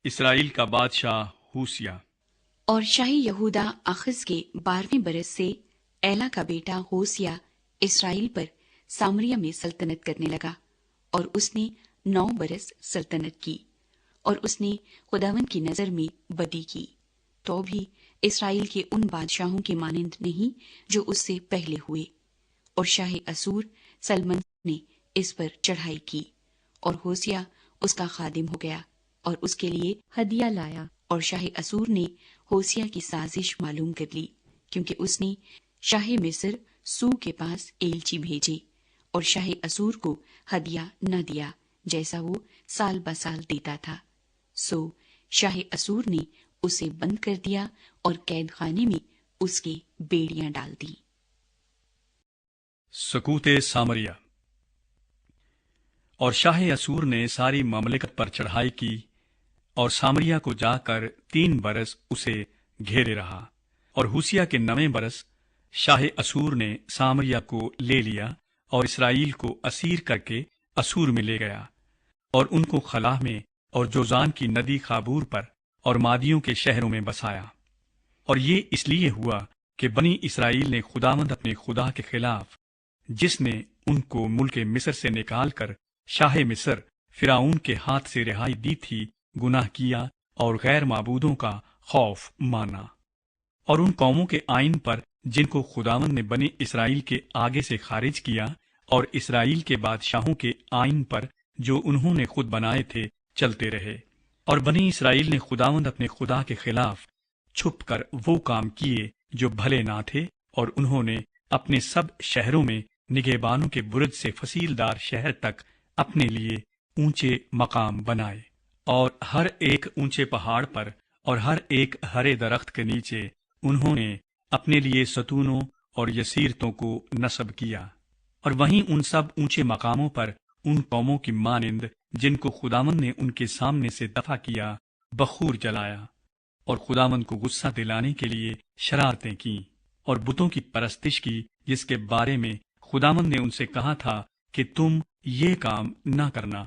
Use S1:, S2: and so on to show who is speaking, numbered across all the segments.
S1: اسرائیل کا بادشاہ ہوسیا۔
S2: اور شاہی یہودا آخز کے 12ویں برس سے ایلا کا بیٹا ہوسیا اسرائیل پر سامریا میں سلطنت کرنے لگا، اور اس نے 9 برس سلطنت کی، اور اس نے خداوند کی نظر میں بدی کی، تو بھی اسرائیل کے ان بادشاہوں کے مانند نہیں جو اس سے پہلے ہوئے۔ اور شاہ اسور سلمن نے اس پر چڑھائی کی، اور ہوسیا اس کا خادم ہو گیا اور اس کے لیے ہدیہ لایا۔ اور شاہ اسور نے ہوسیا کی سازش معلوم کر لی، کیونکہ اس نے شاہ مصر سو کے پاس ایلچی بھیجے، اور شاہ اسور کو ہدیہ نہ دیا جیسا وہ سال بسال دیتا تھا۔ سو شاہ اسور نے اسے بند کر دیا اور قید خانے میں اس کی بیڑیاں ڈال دی۔
S1: سقوط سامریا۔ اور شاہ اسور نے ساری مملکت پر چڑھائی کی، اور سامریا کو جا کر 3 برس اسے گھیرے رہا۔ اور ہوسیا کے 9ویں برس شاہ اسور نے سامریا کو لے لیا، اور اسرائیل کو اسیر کر کے اسور میں لے گیا، اور ان کو خلاہ میں اور جوزان کی ندی خابور پر اور مادیوں کے شہروں میں بسایا۔ اور یہ اس لیے ہوا کہ بنی اسرائیل نے خداوند اپنے خدا کے خلاف، جس نے ان کو ملک مصر سے نکال کر شاہ مصر فرعون کے ہاتھ سے رہائی دی تھی، گناہ کیا اور غیر معبودوں کا خوف مانا۔ اور ان قوموں کے آئین پر جن کو خداوند نے بنی اسرائیل کے آگے سے خارج کیا، اور اسرائیل کے بادشاہوں کے آئین پر جو انہوں نے خود بنائے تھے، چلتے رہے۔ اور بنی اسرائیل نے خداوند اپنے خدا کے خلاف چھپ کر وہ کام کیے جو بھلے نہ تھے، اور انہوں نے اپنے سب شہروں میں نگہبانوں کے برج سے فصیلدار شہر تک اپنے لیے اونچے مقام بنائے، اور ہر ایک اونچے پہاڑ پر اور ہر ایک ہرے درخت کے نیچے انہوں نے اپنے لیے ستونوں اور یسیرتوں کو نصب کیا۔ اور وہیں ان سب اونچے مقاموں پر ان قوموں کی مانند جن کو خداوند نے ان کے سامنے سے دفع کیا، بخور جلایا، اور خداوند کو غصہ دلانے کے لیے شرارتیں کیں، اور بتوں کی پرستش کی، جس کے بارے میں خداوند نے ان سے کہا تھا کہ تم یہ کام نہ کرنا۔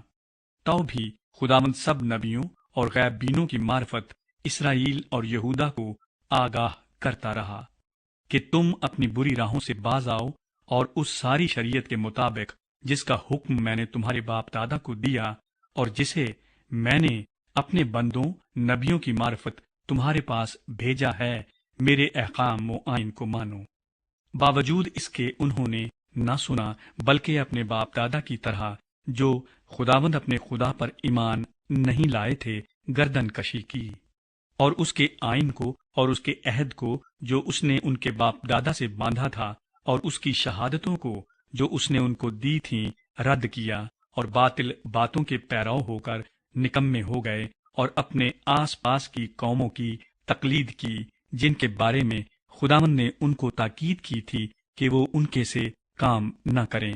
S1: تو بھی خداوند سب نبیوں اور غیب بینوں کی معرفت اسرائیل اور یہودا کو آگاہ کرتا رہا کہ تم اپنی بری راہوں سے باز آؤ، اور اس ساری شریعت کے مطابق جس کا حکم میں نے تمہارے باپ دادا کو دیا، اور جسے میں نے اپنے بندوں نبیوں کی معرفت تمہارے پاس بھیجا ہے، میرے احکام و آئین کو مانو۔ باوجود اس کے انہوں نے نہ سنا، بلکہ اپنے باپ دادا کی طرح جو خداوند اپنے خدا پر ایمان نہیں لائے تھے، گردن کشی کی، اور اس کے آئین کو اور اس کے عہد کو جو اس نے ان کے باپ دادا سے باندھا تھا، اور اس کی شہادتوں کو جو اس نے ان کو دی تھیں، رد کیا، اور باطل باتوں کے پیرو ہو کر نکمے ہو گئے، اور اپنے آس پاس کی قوموں کی تقلید کی، جن کے بارے میں خداوند نے ان کو تاکید کی تھی کہ وہ ان کے سے کام نہ کریں۔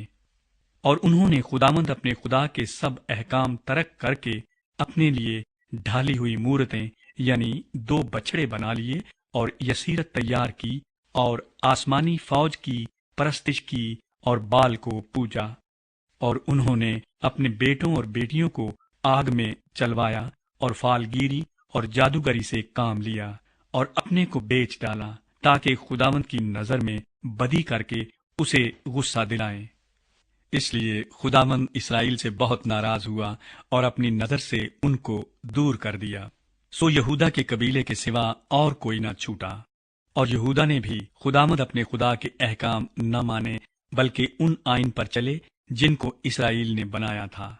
S1: اور انہوں نے خداوند اپنے خدا کے سب احکام ترک کر کے اپنے لیے ڈھالی ہوئی مورتیں، یعنی 2 بچھڑے بنا لیے، اور یسیرت تیار کی، اور آسمانی فوج کی پرستش کی، اور بال کو پوجا۔ اور انہوں نے اپنے بیٹوں اور بیٹیوں کو آگ میں چلوایا، اور فالگیری اور جادوگری سے کام لیا، اور اپنے کو بیچ ڈالا، تاکہ خداوند کی نظر میں بدی کر کے اسے غصہ دلائیں۔ اس لیے خداوند اسرائیل سے بہت ناراض ہوا اور اپنی نظر سے ان کو دور کر دیا۔ سو یہودا کے قبیلے کے سوا اور کوئی نہ چھوٹا، اور یہودا نے بھی خداوند اپنے خدا کے احکام نہ مانے، بلکہ ان آئین پر چلے جن کو اسرائیل نے بنایا تھا۔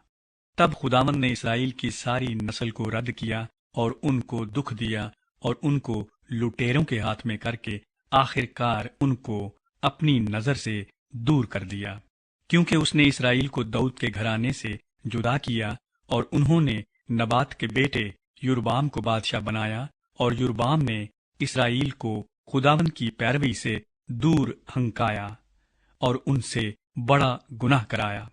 S1: تب خداوند نے اسرائیل کی ساری نسل کو رد کیا، اور ان کو دکھ دیا، اور ان کو لٹیروں کے ہاتھ میں کر کے آخر کار ان کو اپنی نظر سے دور کر دیا، کیونکہ اس نے اسرائیل کو داؤد کے گھرانے سے جدا کیا، اور انہوں نے نبات کے بیٹے یربعام کو بادشاہ بنایا، اور یربعام نے اسرائیل کو خداوند کی پیروی سے دور ہنکایا اور ان سے بڑا گناہ کرایا۔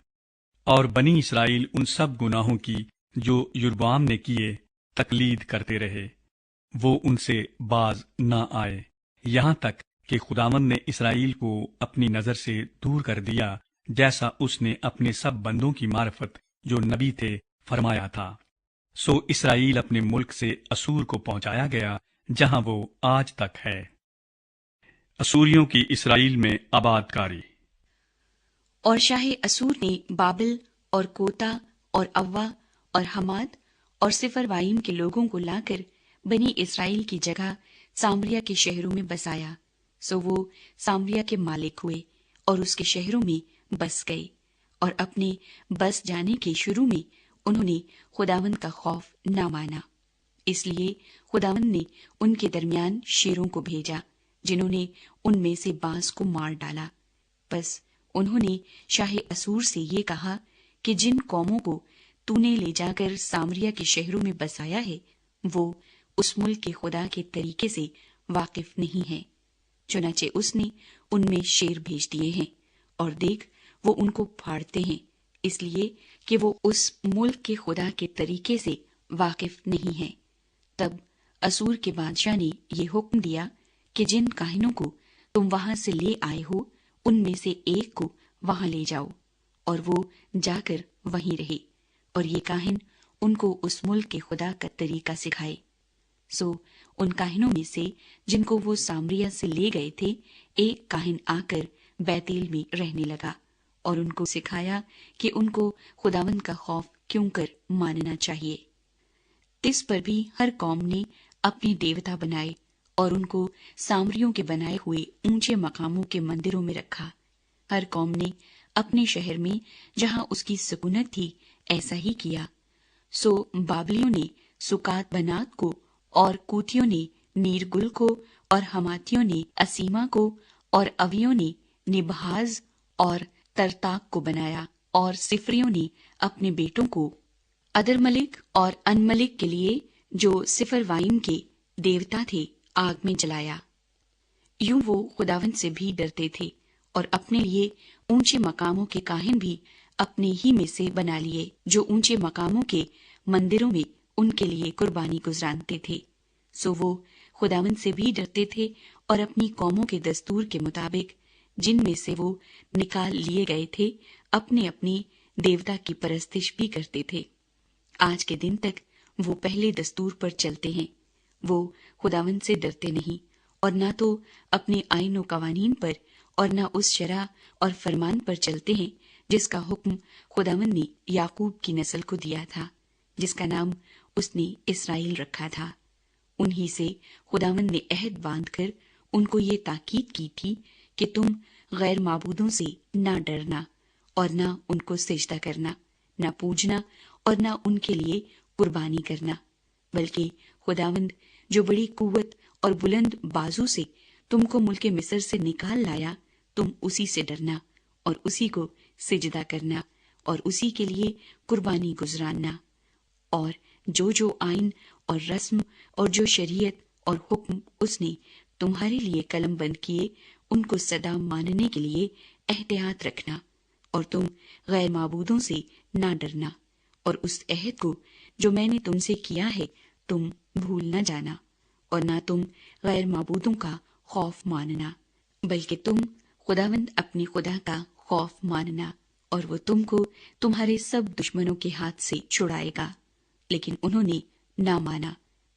S1: اور بنی اسرائیل ان سب گناہوں کی جو یربعام نے کیے تقلید کرتے رہے، وہ ان سے باز نہ آئے، یہاں تک کہ خداوند نے اسرائیل کو اپنی نظر سے دور کر دیا، جیسا اس نے اپنے سب بندوں کی معرفت جو نبی تھے فرمایا تھا۔ سو اسرائیل اپنے ملک سے اسور کو پہنچایا گیا جہاں وہ آج تک ہے۔ اسوریوں کی اسرائیل میں آباد کاری۔
S2: اور شاہ اسور نے بابل اور کوتا اور اوا اور حماد اور سفروائیم کے لوگوں کو لا کر بنی اسرائیل کی جگہ سامریا کے شہروں میں بسایا، سو وہ سامریا کے مالک ہوئے اور اس کے شہروں میں بس گئے، اور اپنے بس جانے کے شروع میں انہوں نے خداوند کا خوف نہ مانا، اس لیے خداوند نے ان کے درمیان شیروں کو بھیجا جنہوں نے ان میں سے بعض کو مار ڈالا۔ بس انہوں نے شاہ اسور سے یہ کہا کہ جن قوموں کو تو نے لے جا کر سامریا کے شہروں میں بسایا ہے وہ اس ملک کے خدا کے طریقے سے واقف نہیں ہے، چنانچہ اس نے ان میں شیر بھیج دیے ہیں، اور دیکھ وہ ان کو پھاڑتے ہیں، اس لیے کہ وہ اس ملک کے خدا کے طریقے سے واقف نہیں ہے۔ تب اسور کے بادشاہ نے یہ حکم دیا کہ جن کاہنوں کو تم وہاں سے لے آئے ہو ان میں سے ایک کو وہاں لے جاؤ، اور وہ جا کر وہیں رہے، اور یہ کاہن ان کو اس ملک کے خدا کا طریقہ سکھائے۔ سو ان کاہنوں میں سے جن کو وہ سامریا سے لے گئے تھے ایک کاہن آ کر بیتیل میں رہنے لگا اور ان کو سکھایا کہ ان کو خداوند کا خوف کیوں کر ماننا چاہیے۔ اس پر بھی ہر قوم نے اپنے دیوتا بنائے اور ان کو سامریوں کے بنائے ہوئے اونچے مقاموں کے مندروں میں رکھا۔ ہر قوم نے اپنے شہر میں جہاں اس کی سکونت تھی ایسا ہی کیا۔ سو بابلیوں نے سکات بنات کو، اور کوتیوں نے نیرگل کو، اور حماتیوں نے اسیما کو، اور اویوں نے نبہاز اور ترتاق کو بنایا، اور سفریوں نے اپنے بیٹوں کو ادرملک اور انملک کے لیے جو سفروائیم کے دیوتا تھے آگ میں جلایا۔ یوں وہ خداوند سے بھی ڈرتے تھے اور اپنے لیے اونچے مقاموں کے کاہن بھی اپنے ہی میں سے بنا لیے جو اونچے مقاموں کے مندروں میں ان کے لیے قربانی گزرانتے تھے۔ سو وہ خداوند سے بھی ڈرتے تھے اور اپنی قوموں کے دستور کے مطابق جن میں سے وہ نکال لیے گئے تھے اپنے اپنے دیوتا کی پرستش بھی کرتے تھے۔ آج کے دن تک وہ پہلے دستور پر چلتے ہیں۔ وہ خداوند سے ڈرتے نہیں اور نہ تو اپنے آئین و قوانین پر اور نہ اس شرع اور فرمان پر چلتے ہیں جس کا حکم خداوند نے یعقوب کی نسل کو دیا تھا، جس کا نام اس نے اسرائیل رکھا تھا۔ انہی سے خداوند نے عہد باندھ کر ان کو یہ تاکید کی تھی کہ تم غیر معبودوں سے نہ ڈرنا اور نہ ان کو سجدہ کرنا، نہ پوجنا اور نہ ان کے لیے قربانی کرنا، بلکہ خداوند جو بڑی قوت اور بلند بازو سے تم کو ملک مصر سے نکال لایا، تم اسی سے ڈرنا اور اسی کو سجدہ کرنا اور اسی کے لیے قربانی گزراننا، اور جو آئین اور رسم اور جو شریعت اور حکم اس نے تمہارے لیے قلم بند کیے ان کو سدا ماننے کے لیے احتیاط رکھنا، اور تم غیر معبودوں سے نہ ڈرنا، اور اس عہد کو جو میں نے تم سے کیا ہے تم بھول نہ جانا، اور نہ تم غیر معبودوں کا خوف ماننا، بلکہ تم خداوند اپنے خدا کا خوف ماننا، اور وہ تم کو تمہارے سب دشمنوں کے ہاتھ سے چھڑائے گا۔ لیکن انہوں نے نہ مانا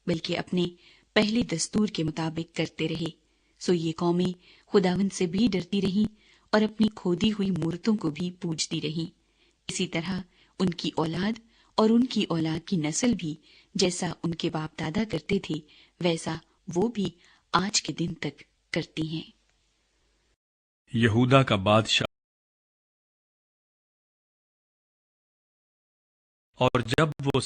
S2: بلکہ اپنے پہلے دستور کے مطابق کرتے رہے، سو یہ قومیں خداوند سے بھی ڈرتی رہیں اور اپنی کھودی ہوئی مورتوں کو بھی پوجتی رہیں۔ اسی طرح ان کی اولاد اور ان کی اولاد کی نسل بھی جیسا ان کے باپ دادا کرتے تھے ویسا وہ بھی آج کے دن تک کرتی ہیں۔
S1: یہودا کا بادشاہ۔ اور جب وہ